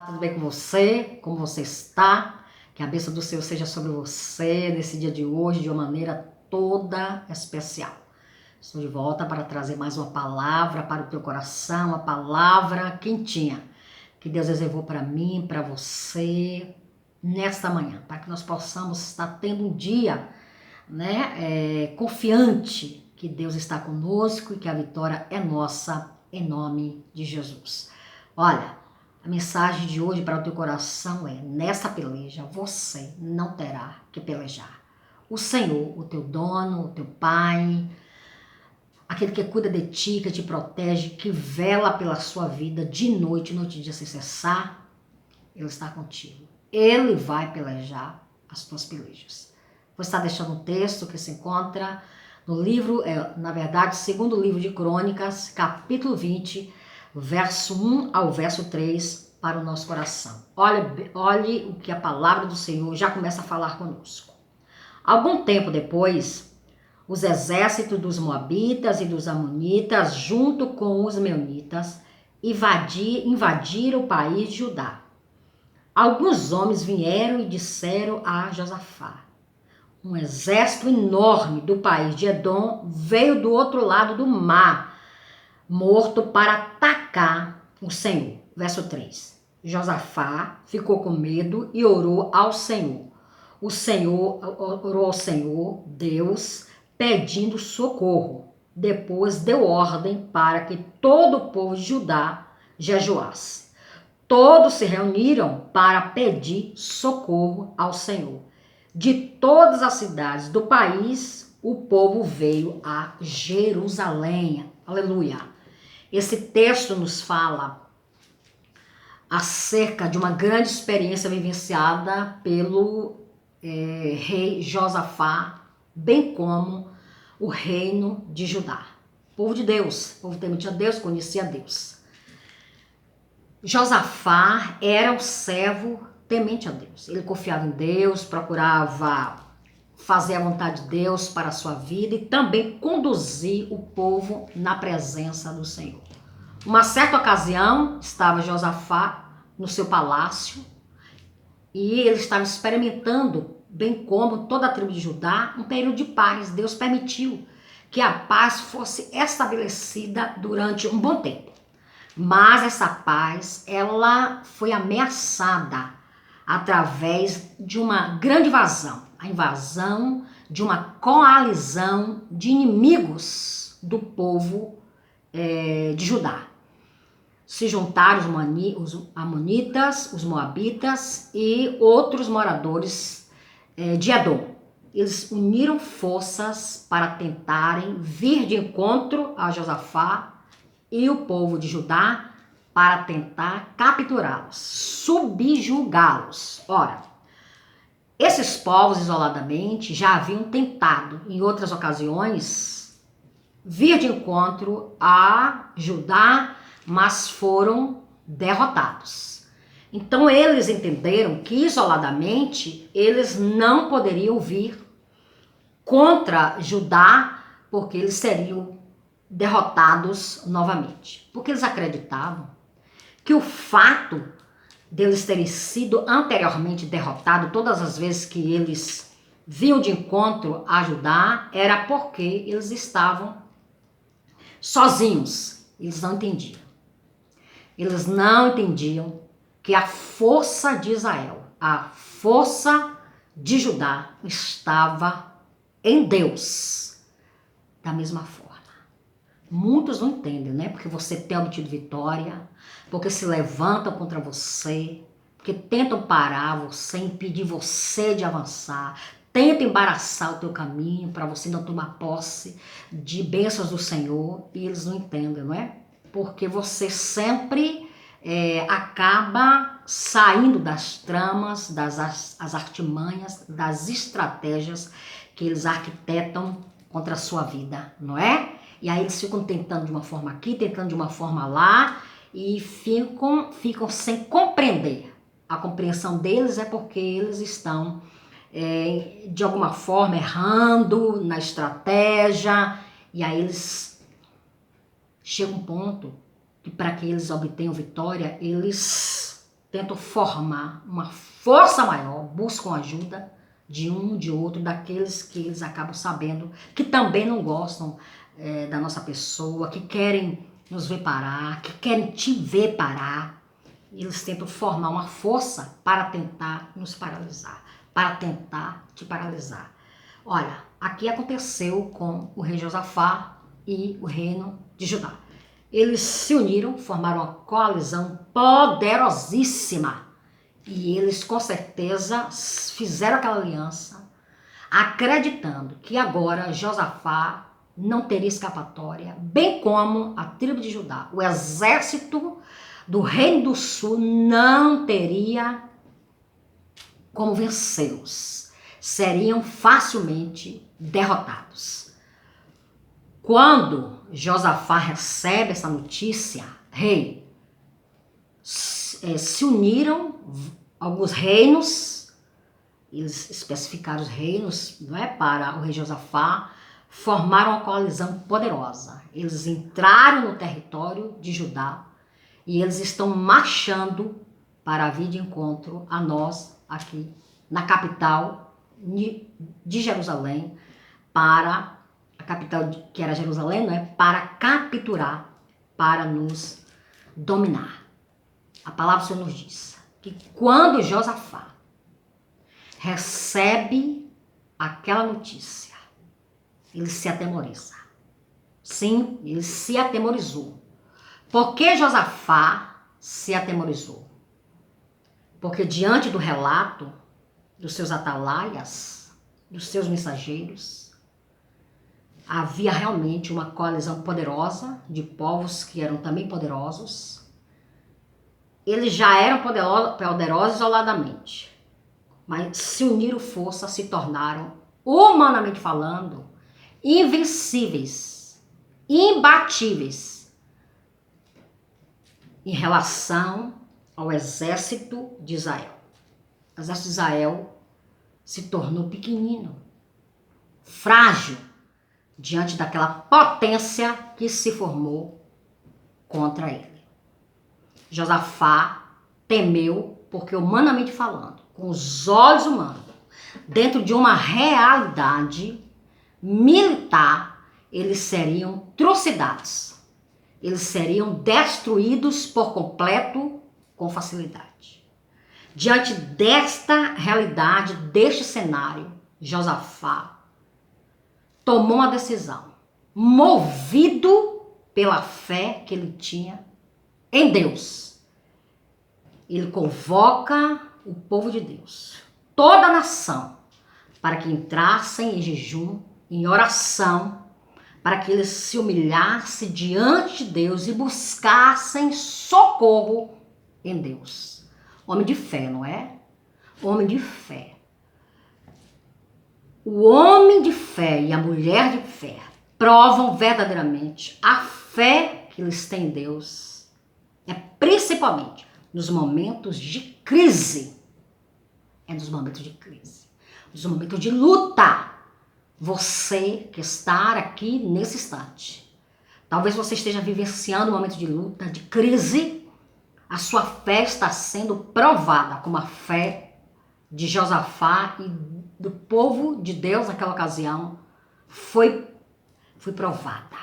Tudo bem com você? Como você está? Que a bênção do Senhor seja sobre você nesse dia de hoje de uma maneira toda especial. Estou de volta para trazer mais uma palavra para o teu coração, uma palavra quentinha que Deus reservou para mim, para você nesta manhã, para que nós possamos estar tendo um dia, confiante que Deus está conosco e que a vitória é nossa em nome de Jesus. Olha, a mensagem de hoje para o teu coração é: nessa peleja você não terá que pelejar. O Senhor, o teu dono, o teu pai, aquele que cuida de ti, que te protege, que vela pela sua vida de noite e dia sem cessar, Ele está contigo. Ele vai pelejar as tuas pelejas. Vou estar deixando um texto que se encontra no livro, segundo livro de Crônicas, capítulo 20, verso 1 ao verso 3, para o nosso coração. Olhe o que a palavra do Senhor já começa a falar conosco. Algum tempo depois, os exércitos dos Moabitas e dos Amonitas, junto com os Meunitas, invadiram o país de Judá. Alguns homens vieram e disseram a Josafá: um exército enorme do país de Edom veio do outro lado do mar morto para atacar o Senhor. Verso 3. Josafá ficou com medo e orou ao Senhor. Orou ao Senhor, Deus, pedindo socorro. Depois deu ordem para que todo o povo de Judá jejuasse. Todos se reuniram para pedir socorro ao Senhor. De todas as cidades do país, o povo veio a Jerusalém. Aleluia. Esse texto nos fala acerca de uma grande experiência vivenciada pelo rei Josafá, bem como o reino de Judá. Povo de Deus, povo temente a Deus, conhecia Deus. Josafá era um servo temente a Deus. Ele confiava em Deus, procurava fazer a vontade de Deus para a sua vida e também conduzir o povo na presença do Senhor. Uma certa ocasião, estava Josafá no seu palácio e ele estava experimentando, bem como toda a tribo de Judá, um período de paz. Deus permitiu que a paz fosse estabelecida durante um bom tempo. Mas essa paz, ela foi ameaçada através de uma grande invasão. A invasão de uma coalizão de inimigos do povo de Judá. Se juntaram os amonitas, os moabitas e outros moradores de Edom. Eles uniram forças para tentarem vir de encontro a Josafá e o povo de Judá para tentar capturá-los, subjugá-los. Ora, esses povos isoladamente já haviam tentado, em outras ocasiões, vir de encontro a Judá, mas foram derrotados. Então eles entenderam que isoladamente eles não poderiam vir contra Judá, porque eles seriam derrotados novamente. Porque eles acreditavam que o fato deles terem sido anteriormente derrotados todas as vezes que eles vinham de encontro a Judá era porque eles estavam sozinhos. Eles não entendiam. Eles não entendiam que a força de Israel, a força de Judá estava em Deus. Da mesma forma. Muitos não entendem, né? Porque você tem obtido vitória, porque se levantam contra você, porque tentam parar você, impedir você de avançar, tentam embaraçar o teu caminho para você não tomar posse de bênçãos do Senhor, e eles não entendem, não é? Porque você sempre acaba saindo das tramas, as artimanhas, das estratégias que eles arquitetam contra a sua vida, não é? E aí eles ficam tentando de uma forma aqui, tentando de uma forma lá e ficam sem compreender. A compreensão deles é porque eles estão, de alguma forma, errando na estratégia. E aí eles chegam a um ponto que para que eles obtenham vitória, eles tentam formar uma força maior, buscam ajuda de um, de outro, daqueles que eles acabam sabendo que também não gostam da nossa pessoa, que querem nos ver parar, que querem te ver parar. Eles tentam formar uma força para tentar nos paralisar, para tentar te paralisar. Olha, aqui aconteceu com o rei Josafá e o reino de Judá. Eles se uniram, formaram uma coalizão poderosíssima. E eles com certeza fizeram aquela aliança, acreditando que agora Josafá não teria escapatória, bem como a tribo de Judá. O exército do reino do sul não teria como vencê-los. Seriam facilmente derrotados. Quando Josafá recebe essa notícia, rei, se uniram alguns reinos, eles especificaram os reinos, não é, para o rei Josafá, formaram uma coalizão poderosa. Eles entraram no território de Judá e eles estão marchando para vir de encontro a nós aqui na capital de Jerusalém, para a capital que era Jerusalém, não é, para capturar, para nos dominar. A palavra do Senhor nos diz que quando Josafá recebe aquela notícia, ele se atemoriza. Sim, ele se atemorizou. Por que Josafá se atemorizou? Porque diante do relato dos seus atalaias, dos seus mensageiros, havia realmente uma coalizão poderosa de povos que eram também poderosos. Eles já eram poderosos isoladamente, mas se uniram forças, se tornaram, humanamente falando, invencíveis, imbatíveis em relação ao exército de Israel. O exército de Israel se tornou pequenino, frágil, diante daquela potência que se formou contra ele. Josafá temeu, porque humanamente falando, com os olhos humanos, dentro de uma realidade militar, eles seriam trucidados. Eles seriam destruídos por completo com facilidade. Diante desta realidade, deste cenário, Josafá tomou uma decisão, movido pela fé que ele tinha em Deus. Ele convoca o povo de Deus, toda a nação, para que entrassem em jejum, em oração, para que eles se humilhassem diante de Deus e buscassem socorro em Deus. Homem de fé, não é? Homem de fé. O homem de fé e a mulher de fé provam verdadeiramente a fé que eles têm em Deus. É principalmente nos momentos de crise. É nos momentos de crise. Nos momentos de luta. Você que está aqui nesse instante. Talvez você esteja vivenciando um momento de luta, de crise. A sua fé está sendo provada, como a fé de Josafá e do povo de Deus naquela ocasião foi provada.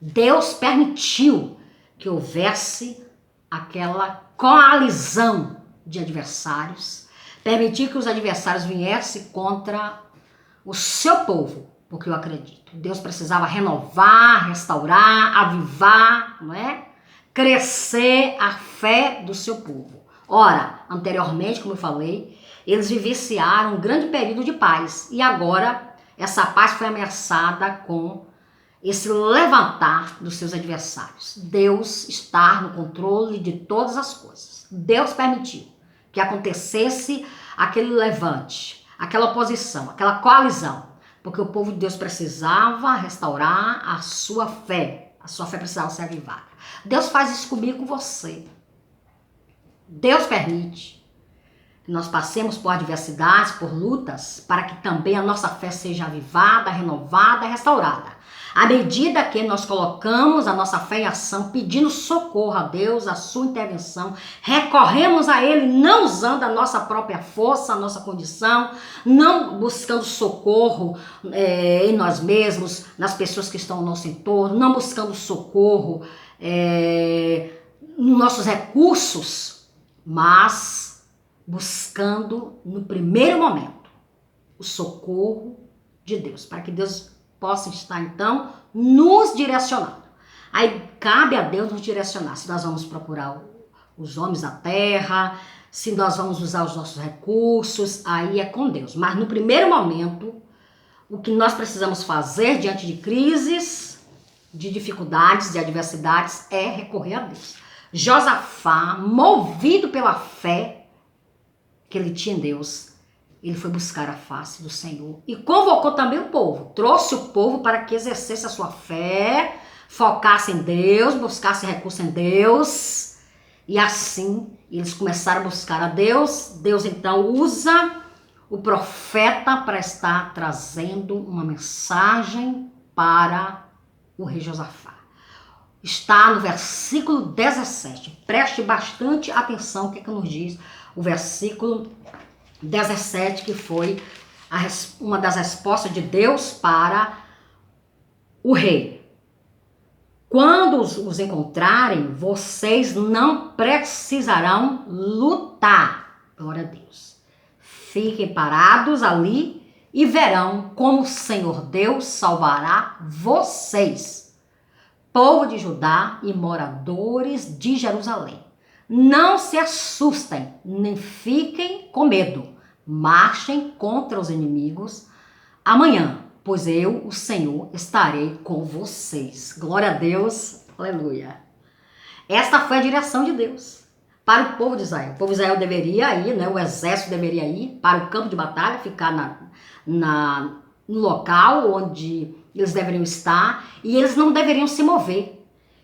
Deus permitiu que houvesse aquela coalizão de adversários, permitiu que os adversários viessem contra o seu povo, porque eu acredito, Deus precisava renovar, restaurar, avivar, não é? Crescer a fé do seu povo. Ora, anteriormente, como eu falei, eles vivenciaram um grande período de paz e agora essa paz foi ameaçada com esse levantar dos seus adversários. Deus está no controle de todas as coisas. Deus permitiu que acontecesse aquele levante, aquela oposição, aquela coalizão, porque o povo de Deus precisava restaurar a sua fé. A sua fé precisava ser avivada. Deus faz isso comigo e com você. Deus permite que nós passemos por adversidades, por lutas, para que também a nossa fé seja avivada, renovada, restaurada. À medida que nós colocamos a nossa fé em ação, pedindo socorro a Deus, a sua intervenção, recorremos a Ele, não usando a nossa própria força, a nossa condição, não buscando socorro em nós mesmos, nas pessoas que estão ao nosso entorno, não buscando socorro nos nossos recursos, mas buscando no primeiro momento o socorro de Deus, para que Deus possa estar então nos direcionando. Aí cabe a Deus nos direcionar, se nós vamos procurar os homens da terra, se nós vamos usar os nossos recursos, aí é com Deus. Mas no primeiro momento, o que nós precisamos fazer diante de crises, de dificuldades, de adversidades, é recorrer a Deus. Josafá, movido pela fé que ele tinha em Deus, ele foi buscar a face do Senhor e convocou também o povo, trouxe o povo para que exercesse a sua fé, focasse em Deus, buscasse recurso em Deus, e assim eles começaram a buscar a Deus. Deus então usa o profeta para estar trazendo uma mensagem para o rei Josafá. Está no versículo 17, preste bastante atenção o que nos diz o versículo 17, que foi uma das respostas de Deus para o rei. Quando os encontrarem, vocês não precisarão lutar. Glória a Deus. Fiquem parados ali e verão como o Senhor Deus salvará vocês, povo de Judá e moradores de Jerusalém. Não se assustem, nem fiquem com medo. Marchem contra os inimigos amanhã, pois eu, o Senhor, estarei com vocês. Glória a Deus, aleluia. Esta foi a direção de Deus para o povo de Israel. O povo de Israel deveria ir, o exército deveria ir para o campo de batalha, ficar no local onde eles deveriam estar, e eles não deveriam se mover.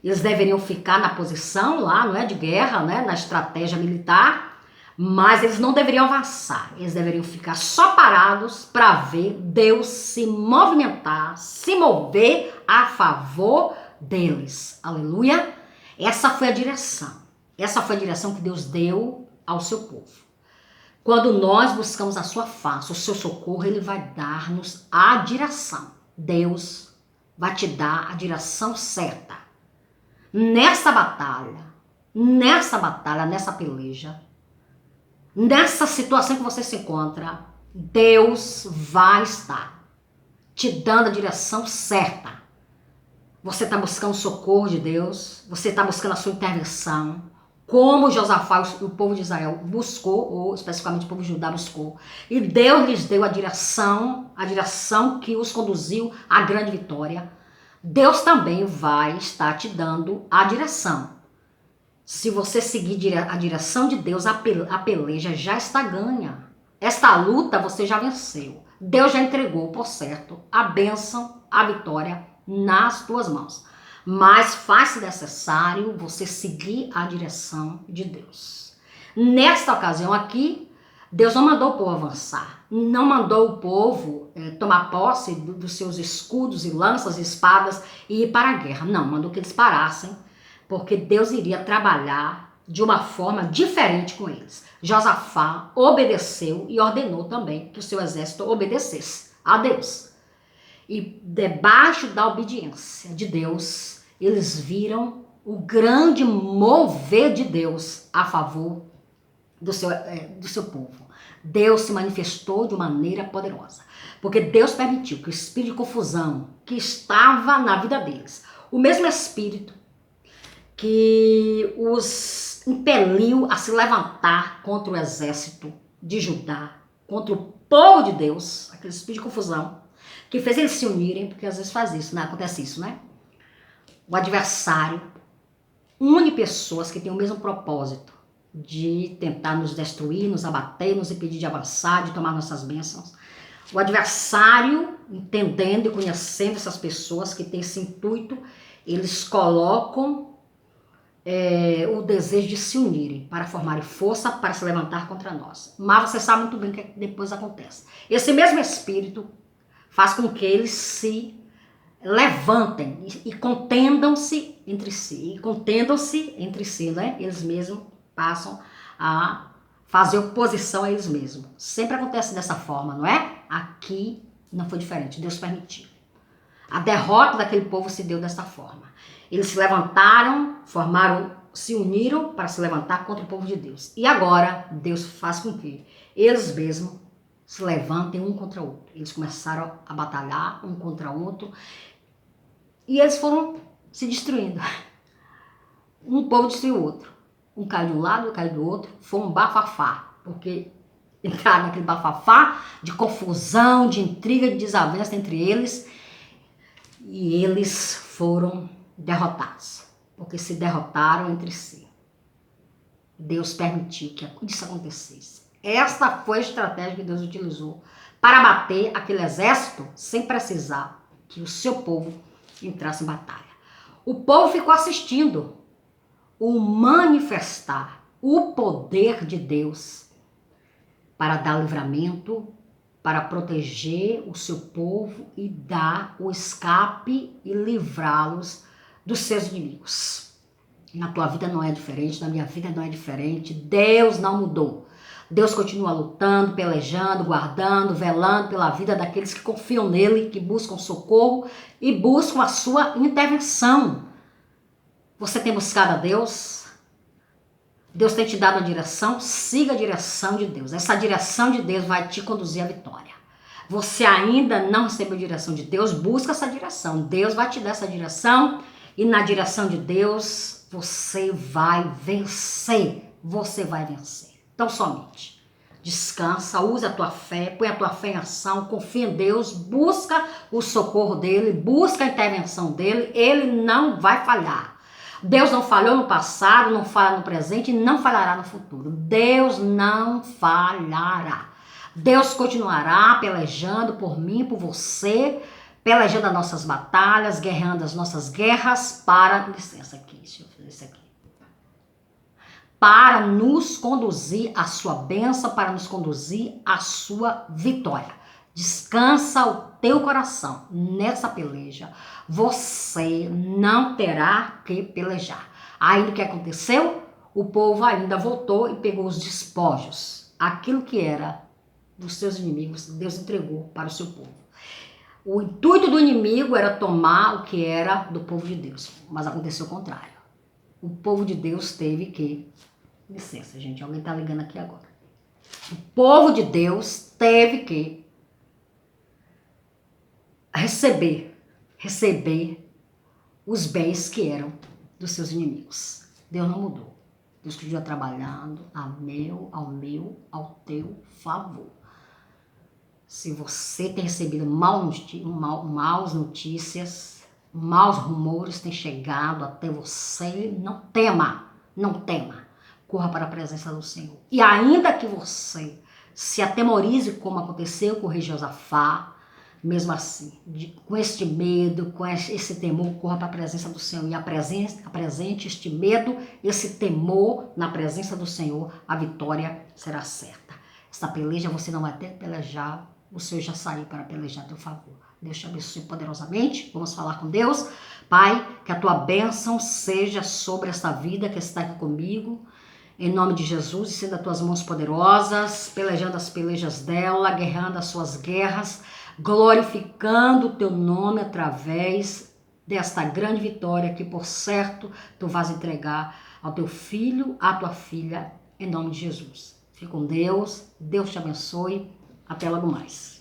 Eles deveriam ficar na posição lá, de guerra, na estratégia militar, mas eles não deveriam avançar. Eles deveriam ficar só parados para ver Deus se movimentar, se mover a favor deles. Aleluia! Essa foi a direção. Essa foi a direção que Deus deu ao seu povo. Quando nós buscamos a sua face, o seu socorro, Ele vai dar-nos a direção. Deus vai te dar a direção certa. Nessa batalha, nessa peleja, nessa situação que você se encontra, Deus vai estar te dando a direção certa. Você está buscando o socorro de Deus, você está buscando a sua intervenção, como Josafá, o povo de Israel buscou, ou especificamente o povo de Judá buscou. E Deus lhes deu a direção que os conduziu à grande vitória. Deus também vai estar te dando a direção. Se você seguir a direção de Deus, a peleja já está ganha. Esta luta você já venceu. Deus já entregou, por certo, a bênção, a vitória nas tuas mãos. Mas faz-se necessário você seguir a direção de Deus. Nesta ocasião aqui, Deus não mandou o povo avançar, não mandou o povo tomar posse dos seus escudos e lanças e espadas e ir para a guerra. Não, mandou que eles parassem, porque Deus iria trabalhar de uma forma diferente com eles. Josafá obedeceu e ordenou também que o seu exército obedecesse a Deus. E debaixo da obediência de Deus, eles viram o grande mover de Deus a favor do seu povo. Deus se manifestou de maneira poderosa, porque Deus permitiu que o espírito de confusão que estava na vida deles, o mesmo espírito que os impeliu a se levantar contra o exército de Judá, contra o povo de Deus, aquele espírito de confusão, que fez eles se unirem, porque às vezes faz isso, acontece isso, O adversário une pessoas que têm o mesmo propósito, de tentar nos destruir, nos abater, nos impedir de avançar, de tomar nossas bênçãos. O adversário, entendendo e conhecendo essas pessoas que têm esse intuito, eles colocam o desejo de se unirem para formarem força para se levantar contra nós. Mas você sabe muito bem o que depois acontece. Esse mesmo espírito faz com que eles se levantem e contendam-se entre si. E contendam-se entre si, né? Eles mesmos passam a fazer oposição a eles mesmos. Sempre acontece dessa forma, não é? Aqui não foi diferente, Deus permitiu. A derrota daquele povo se deu dessa forma. Eles se levantaram, se uniram para se levantar contra o povo de Deus. E agora, Deus faz com que eles mesmos se levantem um contra o outro. Eles começaram a batalhar um contra o outro e eles foram se destruindo. Um povo destruiu o outro. Um caiu de um lado, outro caiu do outro. Foi um bafafá, porque entraram naquele bafafá de confusão, de intriga, de desavença entre eles e eles foram derrotados, porque se derrotaram entre si. Deus permitiu que isso acontecesse. Esta foi a estratégia que Deus utilizou para bater aquele exército sem precisar que o seu povo entrasse em batalha. O povo ficou assistindo o manifestar o poder de Deus para dar livramento, para proteger o seu povo e dar o escape e livrá-los dos seus inimigos. Na tua vida não é diferente, na minha vida não é diferente. Deus não mudou. Deus continua lutando, pelejando, guardando, velando pela vida daqueles que confiam nele, que buscam socorro e buscam a sua intervenção. Você tem buscado a Deus? Deus tem te dado a direção? Siga a direção de Deus. Essa direção de Deus vai te conduzir à vitória. Você ainda não recebeu a direção de Deus? Busca essa direção. Deus vai te dar essa direção e na direção de Deus você vai vencer. Você vai vencer. Então somente descansa, usa a tua fé, põe a tua fé em ação, confia em Deus, busca o socorro dele, busca a intervenção dele, ele não vai falhar. Deus não falhou no passado, não falha no presente e não falhará no futuro. Deus não falhará. Deus continuará pelejando por mim, por você, pelejando as nossas batalhas, guerreando as nossas guerras para... Licença aqui, deixa eu fazer isso aqui. Para nos conduzir à sua bênção, para nos conduzir à sua vitória. Descansa o teu coração nessa peleja. Você não terá que pelejar. Aí o que aconteceu? O povo ainda voltou e pegou os despojos. Aquilo que era dos seus inimigos, Deus entregou para o seu povo. O intuito do inimigo era tomar o que era do povo de Deus, mas aconteceu o contrário. O povo de Deus teve que... Licença, gente, alguém está ligando aqui agora. O povo de Deus teve que receber os bens que eram dos seus inimigos. Deus não mudou. Deus continua trabalhando ao teu favor. Se você tem recebido maus notícias, maus rumores têm chegado até você, não tema. Corra para a presença do Senhor. E ainda que você se atemorize, como aconteceu com o rei Josafá, mesmo assim, com este medo, com esse temor, corra para a presença do Senhor. E apresente este medo, esse temor na presença do Senhor, a vitória será certa. Esta peleja você não vai ter que pelejar, o Senhor já saiu para pelejar a teu favor. Deus te abençoe poderosamente. Vamos falar com Deus. Pai, que a tua bênção seja sobre esta vida que está aqui comigo. Em nome de Jesus, estenda as tuas mãos poderosas, pelejando as pelejas dela, guerreando as suas guerras, glorificando o teu nome através desta grande vitória que, por certo, tu vais entregar ao teu filho, à tua filha, em nome de Jesus. Fique com Deus, Deus te abençoe, até logo mais.